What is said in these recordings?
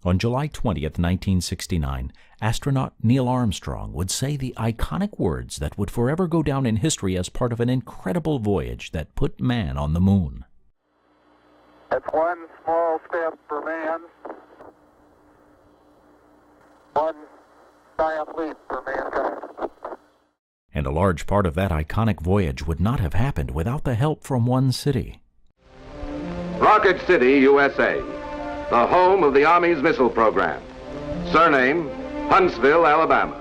On July 20th, 1969, astronaut Neil Armstrong would say the iconic words that would forever go down in history as part of an incredible voyage that put man on the moon. It's one small step for man, one giant leap for mankind. And a large part of that iconic voyage would not have happened without the help from one city. Rocket City, USA, the home of the Army's missile program. Surname, Huntsville, Alabama.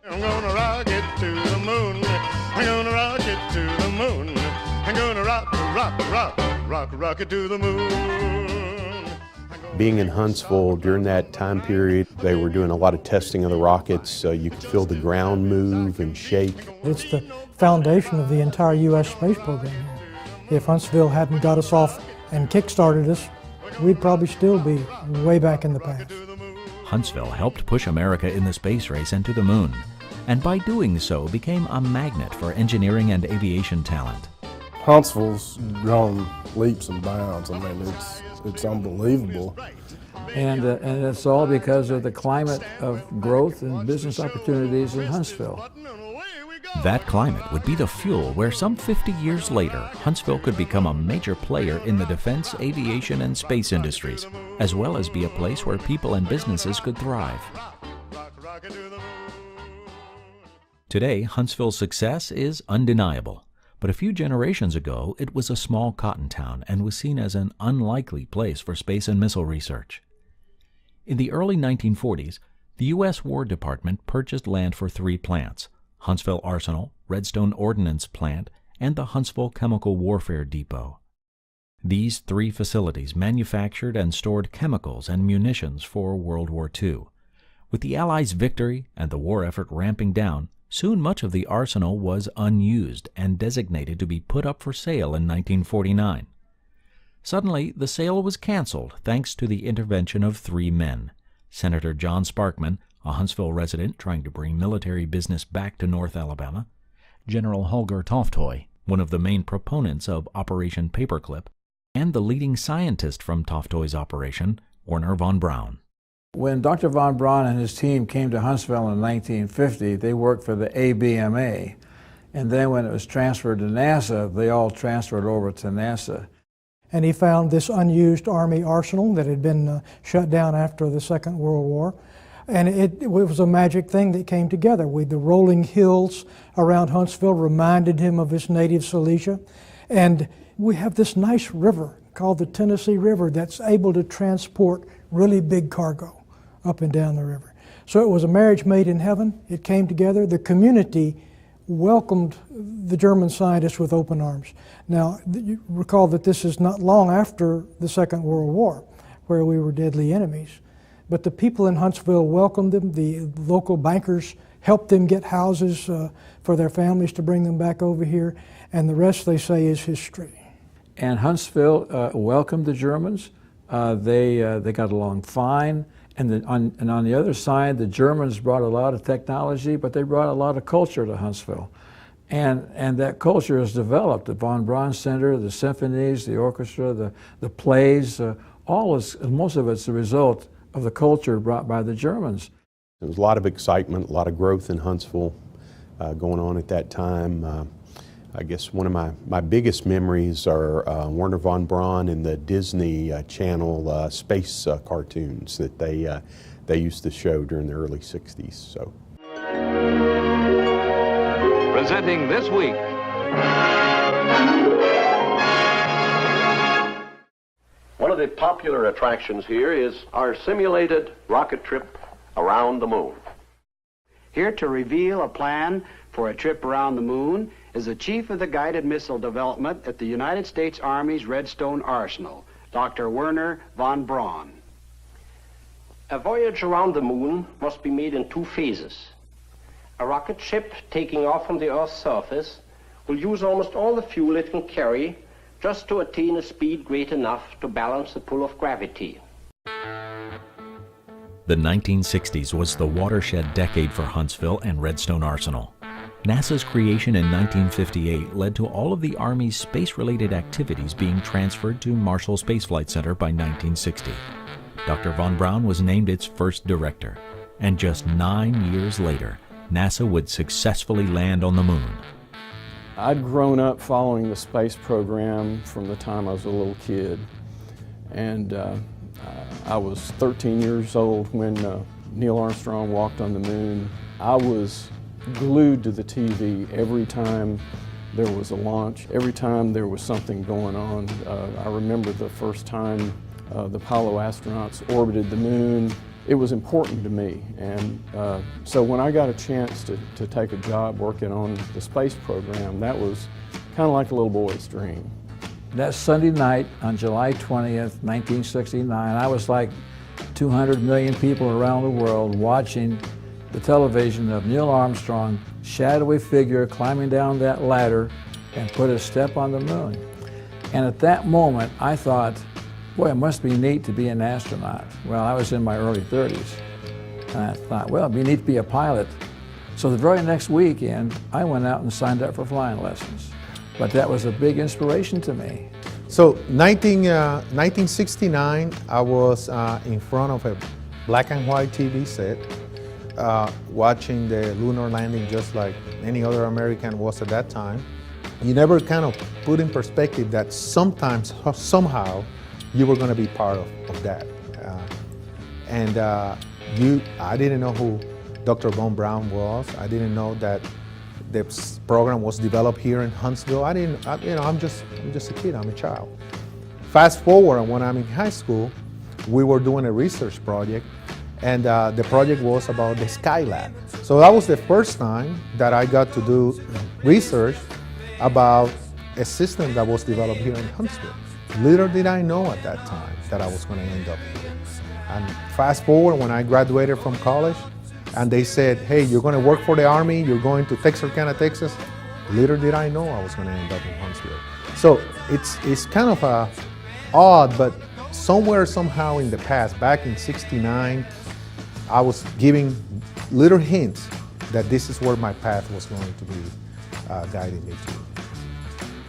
I'm gonna rock it to the moon. I'm gonna rock it to the moon. I'm gonna rock it to the moon. Being in Huntsville during that time period, they were doing a lot of testing of the rockets. You could feel the ground move and shake. It's the foundation of the entire U.S. space program here. If Huntsville hadn't got us off and kick-started us, we'd probably still be way back in the past. Huntsville helped push America in the space race and to the moon, and by doing so became a magnet for engineering and aviation talent. Huntsville's grown leaps and bounds. I mean, it's unbelievable. And it's all because of the climate of growth and business opportunities in Huntsville. That climate would be the fuel where some 50 years later, Huntsville could become a major player in the defense, aviation, and space industries, as well as be a place where people and businesses could thrive. Today, Huntsville's success is undeniable, but a few generations ago, it was a small cotton town and was seen as an unlikely place for space and missile research. In the early 1940s, the U.S. War Department purchased land for 3 plants: Huntsville Arsenal, Redstone Ordnance Plant, and the Huntsville Chemical Warfare Depot. These 3 facilities manufactured and stored chemicals and munitions for World War II. With the Allies' victory and the war effort ramping down, soon much of the arsenal was unused and designated to be put up for sale in 1949. Suddenly, the sale was canceled thanks to the intervention of 3 men: Senator John Sparkman, a Huntsville resident trying to bring military business back to North Alabama; General Holger Toftoy, one of the main proponents of Operation Paperclip; and the leading scientist from Toftoy's operation, Wernher von Braun. When Dr. von Braun and his team came to Huntsville in 1950, they worked for the ABMA. And then when it was transferred to NASA, they all transferred over to NASA. And he found this unused Army arsenal that had been shut down after the Second World War. And it was a magic thing that came together. The rolling hills around Huntsville reminded him of his native Silesia. And we have this nice river called the Tennessee River that's able to transport really big cargo up and down the river. So it was a marriage made in heaven. It came together. The community welcomed the German scientists with open arms. Now, you recall that this is not long after the Second World War, where we were deadly enemies. But the people in Huntsville welcomed them. The local bankers helped them get houses for their families to bring them back over here. And the rest, they say, is history. And Huntsville welcomed the Germans. They got along fine. And on the other side, the Germans brought a lot of technology, but they brought a lot of culture to Huntsville. And that culture is developed. The von Braun Center, the symphonies, the orchestra, the plays, most of it's the result of the culture brought by the Germans. There was a lot of excitement, a lot of growth in Huntsville going on at that time. I guess one of my biggest memories are Wernher von Braun and the Disney Channel space cartoons that they used to show during the early 60s. So. Presenting this week. One of the popular attractions here is our simulated rocket trip around the moon. Here to reveal a plan for a trip around the moon is the Chief of the Guided Missile Development at the United States Army's Redstone Arsenal, Dr. Wernher von Braun. A voyage around the moon must be made in 2 phases. A rocket ship taking off from the Earth's surface will use almost all the fuel it can carry just to attain a speed great enough to balance the pull of gravity. The 1960s was the watershed decade for Huntsville and Redstone Arsenal. NASA's creation in 1958 led to all of the Army's space-related activities being transferred to Marshall Space Flight Center by 1960. Dr. von Braun was named its first director, and just 9 years later, NASA would successfully land on the moon. I'd grown up following the space program from the time I was a little kid, and I was 13 years old when Neil Armstrong walked on the moon. I was glued to the TV every time there was a launch, every time there was something going on. I remember the first time the Apollo astronauts orbited the moon. It was important to me, and so when I got a chance to take a job working on the space program, that was kind of like a little boy's dream. That Sunday night on July 20th, 1969, I was like 200 million people around the world watching the television of Neil Armstrong, shadowy figure climbing down that ladder and put a step on the moon. And at that moment, I thought, boy, it must be neat to be an astronaut. Well, I was in my early 30s. And I thought, well, it'd be neat to be a pilot. So the very next weekend, I went out and signed up for flying lessons. But that was a big inspiration to me. So 1969, I was in front of a black and white TV set, watching the lunar landing just like any other American was at that time. You never kind of put in perspective that sometimes, somehow, you were going to be part of that. I didn't know who Dr. von Braun was. I didn't know that the program was developed here in Huntsville. I'm just a kid, I'm a child. Fast forward, when I'm in high school, we were doing a research project, and the project was about the Skylab. So that was the first time that I got to do research about a system that was developed here in Huntsville. Little did I know at that time that I was going to end up here. And fast forward, when I graduated from college, and they said, hey, you're going to work for the Army, you're going to Texarkana, Texas. Little did I know I was going to end up in Huntsville. So it's kind of odd, but somewhere, somehow in the past, back in '69, I was giving little hints that this is where my path was going to be guiding me to.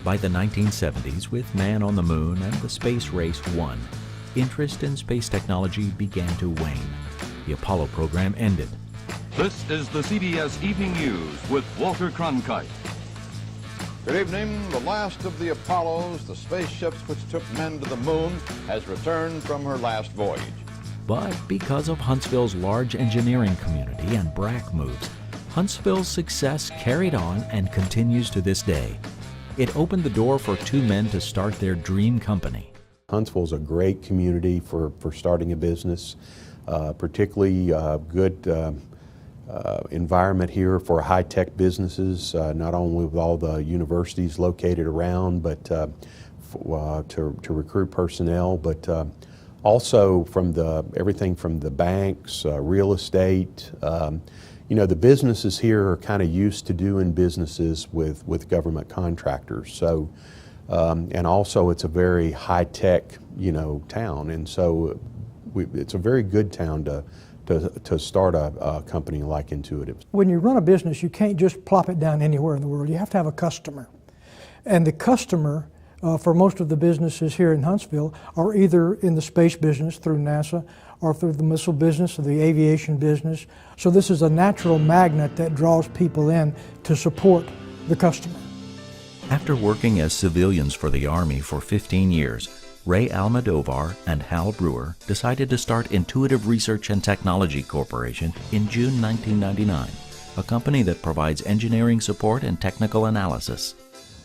By the 1970s, with man on the moon and the space race won, interest in space technology began to wane. The Apollo program ended. This is the CBS Evening News with Walter Cronkite. Good evening. The last of the Apollos, the spaceships which took men to the moon, has returned from her last voyage. But because of Huntsville's large engineering community and BRAC moves, Huntsville's success carried on and continues to this day. It opened the door for two men to start their dream company. Huntsville's a great community for starting a business, particularly good environment here for high-tech businesses, not only with all the universities located around, but to recruit personnel, but also from everything from the banks, real estate. The businesses here are kind of used to doing businesses with government contractors. So, and also it's a very high-tech, town, and so it's a very good town to start a company like Intuitive. When you run a business, you can't just plop it down anywhere in the world. You have to have a customer. And the customer, for most of the businesses here in Huntsville, are either in the space business through NASA or through the missile business or the aviation business. So this is a natural magnet that draws people in to support the customer. After working as civilians for the Army for 15 years, Ray Almodovar and Hal Brewer decided to start Intuitive Research and Technology Corporation in June 1999, a company that provides engineering support and technical analysis.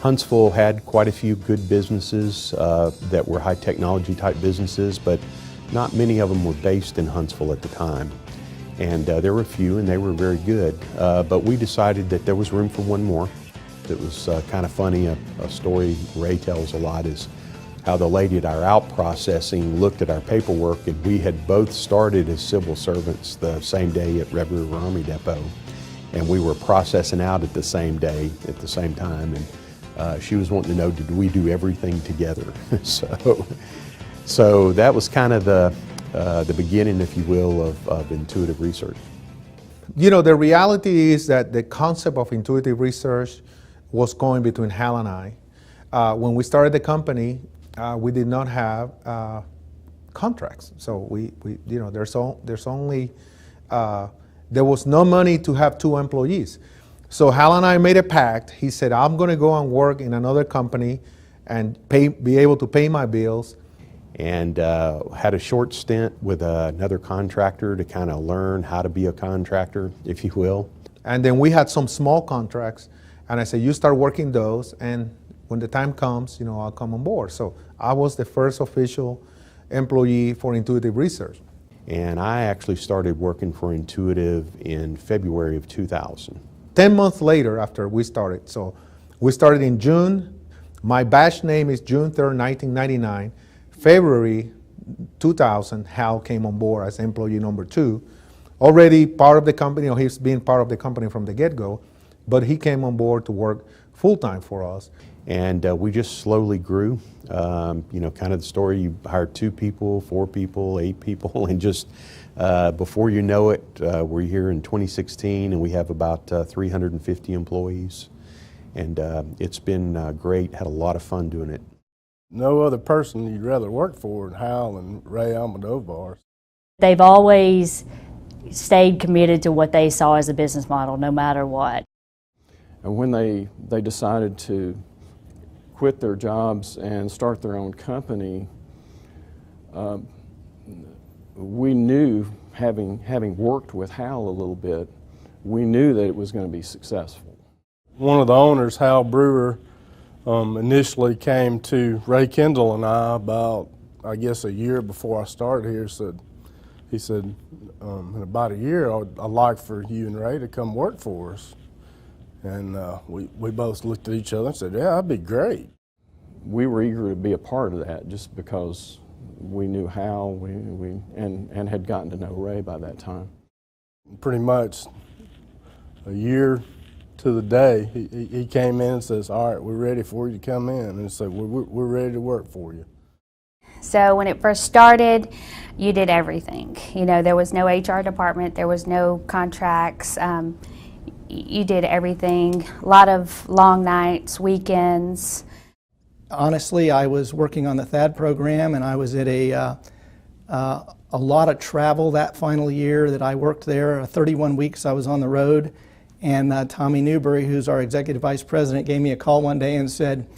Huntsville had quite a few good businesses that were high technology type businesses, but not many of them were based in Huntsville at the time. And there were a few, and they were very good. But we decided that there was room for one more. It was kind of funny. A story Ray tells a lot is how the lady at our out processing looked at our paperwork, and we had both started as civil servants the same day at Red River Army Depot, and we were processing out at the same day, at the same time, and she was wanting to know, did we do everything together? So that was kind of the beginning, if you will, of Intuitive Research. The reality is that the concept of Intuitive Research was going between Hal and I. When we started the company, we did not have contracts. So there was no money to have 2 employees. So Hal and I made a pact. He said, I'm going to go and work in another company and be able to pay my bills. And had a short stint with another contractor to kind of learn how to be a contractor, if you will. And then we had some small contracts, and I said, you start working those, and when the time comes, I'll come on board. So I was the first official employee for Intuitive Research. And I actually started working for Intuitive in February of 2000. 10 months later after we started. So we started in June. My batch name is June 3rd, 1999. February 2000, Hal came on board as employee number 2. Already part of the company, or he's been part of the company from the get-go, but he came on board to work full-time for us. And we just slowly grew. Kind of the story, you hire 2 people, 4 people, 8 people, and just before you know it, we're here in 2016 and we have about 350 employees. And it's been great, had a lot of fun doing it. No other person you'd rather work for than Hal and Ray Almodovar. They've always stayed committed to what they saw as a business model, no matter what. And when they decided to quit their jobs and start their own company, we knew, having worked with Hal a little bit, we knew that it was going to be successful. One of the owners, Hal Brewer, initially came to Ray Kendall and I about, I guess, a year before I started here. He said, in about a year, I'd like for you and Ray to come work for us. And we both looked at each other and said, yeah, that'd be great. We were eager to be a part of that just because we knew Hal and had gotten to know Ray by that time. Pretty much a year to the day, he came in and says, all right, we're ready for you to come in. And so we're ready to work for you. So when it first started, you did everything. There was no HR department, there was no contracts. You did everything, a lot of long nights, weekends. Honestly, I was working on the THAAD program, and I was at a lot of travel that final year that I worked there. 31 weeks I was on the road, and Tommy Newberry, who's our executive vice president, gave me a call one day and said,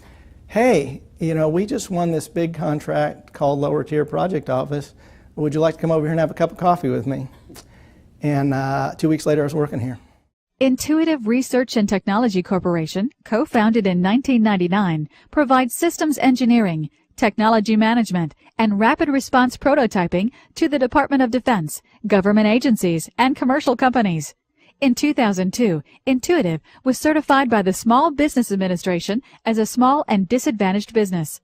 hey, we just won this big contract called Lower Tier Project Office. Would you like to come over here and have a cup of coffee with me? And 2 weeks later I was working here. Intuitive Research and Technology Corporation, co-founded in 1999, provides systems engineering, technology management, and rapid response prototyping to the Department of Defense, government agencies, and commercial companies. In 2002, Intuitive was certified by the Small Business Administration as a small and disadvantaged business.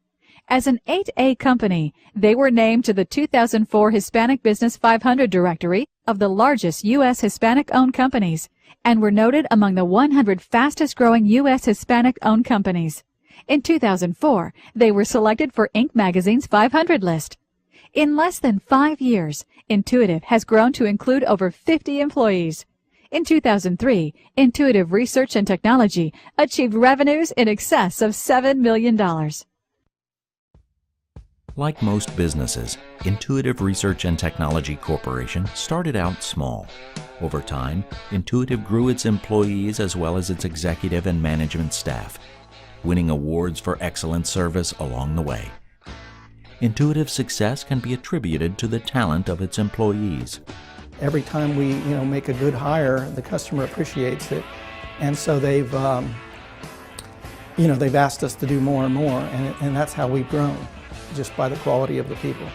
As an 8A company, they were named to the 2004 Hispanic Business 500 directory of the largest U.S. Hispanic-owned companies, and were noted among the 100 fastest-growing U.S. Hispanic-owned companies. In 2004, they were selected for Inc. magazine's 500 list. In less than 5 years, Intuitive has grown to include over 50 employees. In 2003, Intuitive Research and Technology achieved revenues in excess of $7 million. Like most businesses, Intuitive Research and Technology Corporation started out small. Over time, Intuitive grew its employees as well as its executive and management staff, winning awards for excellent service along the way. Intuitive's success can be attributed to the talent of its employees. Every time we make a good hire, the customer appreciates it, and so they've asked us to do more and more, and that's how we've grown, just by the quality of the people.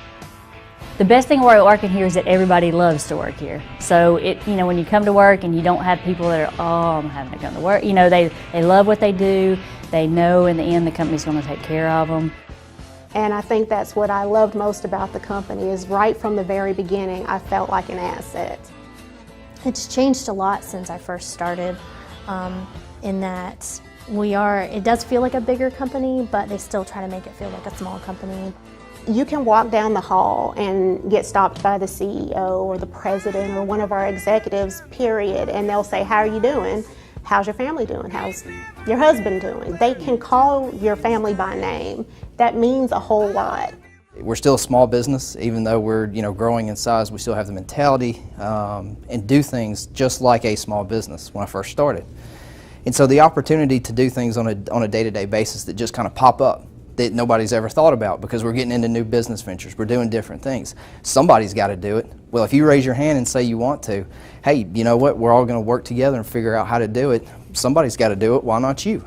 The best thing about working here is that everybody loves to work here. So when you come to work and you don't have people that are, oh, I'm having to come to work. They love what they do. They know in the end the company's going to take care of them. And I think that's what I loved most about the company, is right from the very beginning I felt like an asset. It's changed a lot since I first started, in that it does feel like a bigger company, but they still try to make it feel like a small company. You can walk down the hall and get stopped by the CEO or the president or one of our executives, period, and they'll say, how are you doing? How's your family doing? How's your husband doing? They can call your family by name. That means a whole lot. We're still a small business, even though we're growing in size. We still have the mentality and do things just like a small business when I first started. And so the opportunity to do things on a day-to-day basis that just kind of pop up that nobody's ever thought about, because we're getting into new business ventures, we're doing different things. Somebody's got to do it. Well, if you raise your hand and say you want to, hey, you know what, we're all going to work together and figure out how to do it. Somebody's got to do it, why not you?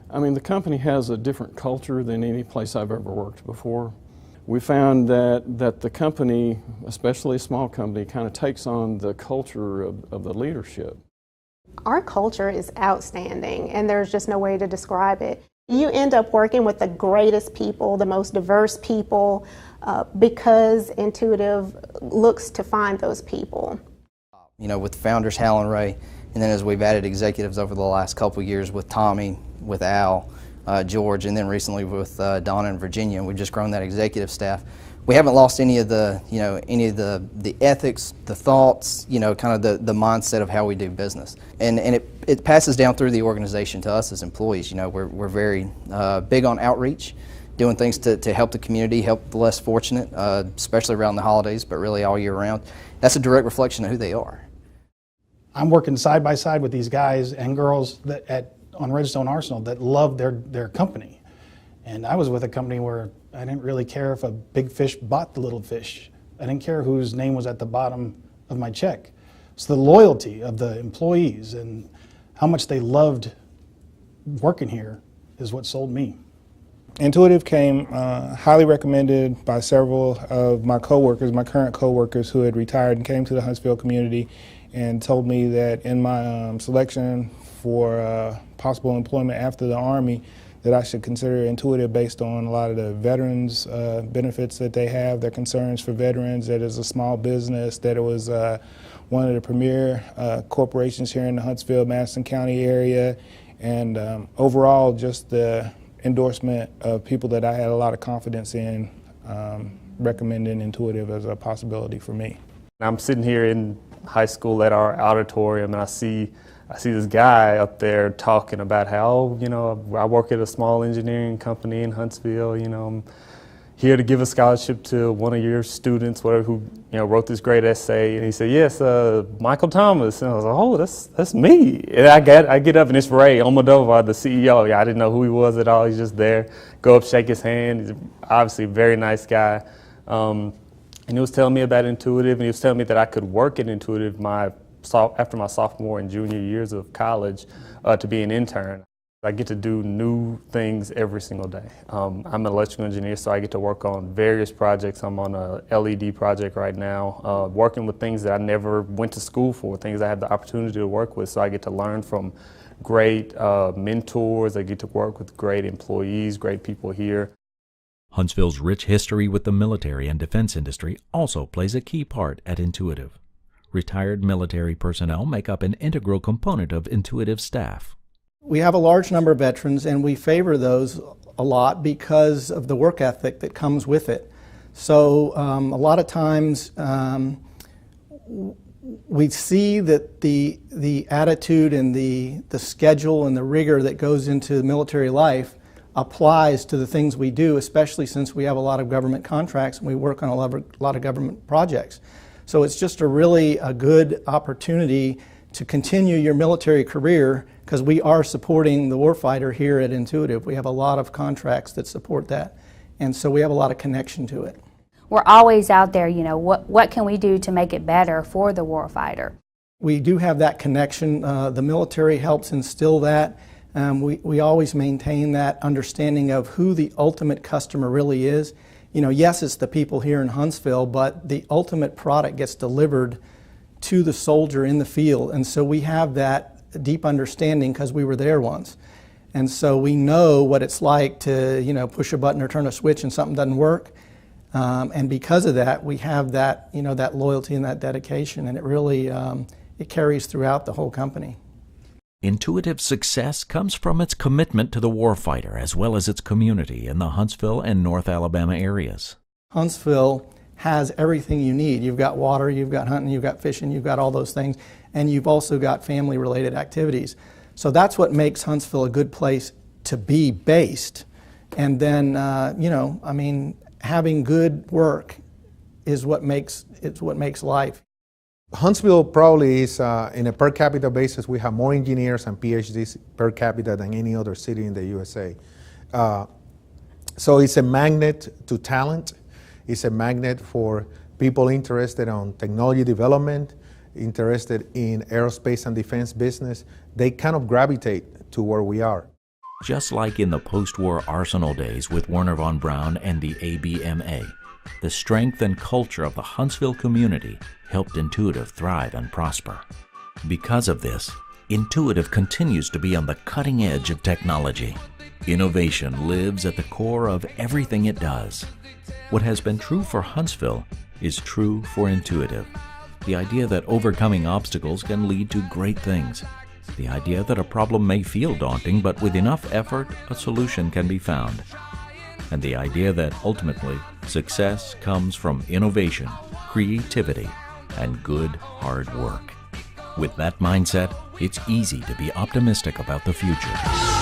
I mean, the company has a different culture than any place I've ever worked before. We found that the company, especially a small company, kind of takes on the culture of the leadership. Our culture is outstanding, and there's just no way to describe it. You end up working with the greatest people, the most diverse people, because Intuitive looks to find those people. With the founders, Hal and Ray, and then as we've added executives over the last couple of years with Tommy, with Al, George, and then recently with Donna and Virginia, and we've just grown that executive staff. We haven't lost any of the, the ethics, the thoughts, kind of the mindset of how we do business. And it passes down through the organization to us as employees. We're very big on outreach, doing things to help the community, help the less fortunate, especially around the holidays, but really all year round. That's a direct reflection of who they are. I'm working side by side with these guys and girls on Redstone Arsenal that love their company. And I was with a company where I didn't really care if a big fish bought the little fish. I didn't care whose name was at the bottom of my check. So the loyalty of the employees and how much they loved working here is what sold me. Intuitive came highly recommended by several of my coworkers, my current coworkers who had retired and came to the Huntsville community and told me that in my selection for possible employment after the Army, that I should consider Intuitive based on a lot of the veterans benefits that they have, their concerns for veterans, that it's a small business, that it was one of the premier corporations here in the Huntsville, Madison County area, and overall just the endorsement of people that I had a lot of confidence in recommending Intuitive as a possibility for me. I'm sitting here in high school at our auditorium, and I see this guy up there talking about how, I work at a small engineering company in Huntsville, I'm here to give a scholarship to one of your students, who wrote this great essay. And he said, yes, Michael Thomas. And I was like, oh, that's me. And I get up, and it's Ray Almodovar, the CEO. I didn't know who he was at all. He's just there. Go up, shake his hand. He's obviously a very nice guy. And he was telling me about Intuitive, and he was telling me that I could work at Intuitive after my sophomore and junior years of college to be an intern. I get to do new things every single day. I'm an electrical engineer, so I get to work on various projects. I'm on a LED project right now, working with things that I never went to school for, things I have the opportunity to work with, so I get to learn from great mentors. I get to work with great employees, great people here. Huntsville's rich history with the military and defense industry also plays a key part at Intuitive. Retired military personnel make up an integral component of Intuitive staff. We have a large number of veterans, and we favor those a lot because of the work ethic that comes with it. So a lot of times we see that the attitude and the schedule and the rigor that goes into military life applies to the things we do, especially since we have a lot of government contracts and we work on a lot of government projects. So it's just a good opportunity to continue your military career, because we are supporting the warfighter here at Intuitive. We have a lot of contracts that support that, and so we have a lot of connection to it. We're always out there, what can we do to make it better for the warfighter? We do have that connection. The military helps instill that. We always maintain that understanding of who the ultimate customer really is. Yes, it's the people here in Huntsville, but the ultimate product gets delivered to the soldier in the field. And so we have that deep understanding because we were there once. And so we know what it's like to, push a button or turn a switch and something doesn't work. And because of that, we have that, that loyalty and that dedication, and it really, it carries throughout the whole company. Intuitive's success comes from its commitment to the warfighter as well as its community in the Huntsville and North Alabama areas. Huntsville has everything you need. You've got water, you've got hunting, you've got fishing, you've got all those things, and you've also got family-related activities. So that's what makes Huntsville a good place to be based. And then, having good work is what makes life. Huntsville probably is, in a per capita basis, we have more engineers and PhDs per capita than any other city in the USA. So it's a magnet to talent. It's a magnet for people interested in technology development, interested in aerospace and defense business. They kind of gravitate to where we are. Just like in the post-war Arsenal days with Werner von Braun and the ABMA, the strength and culture of the Huntsville community helped Intuitive thrive and prosper. Because of this, Intuitive continues to be on the cutting edge of technology. Innovation lives at the core of everything it does. What has been true for Huntsville is true for Intuitive. The idea that overcoming obstacles can lead to great things. The idea that a problem may feel daunting, but with enough effort, a solution can be found. And the idea that ultimately, success comes from innovation, creativity, and good hard work. With that mindset, it's easy to be optimistic about the future.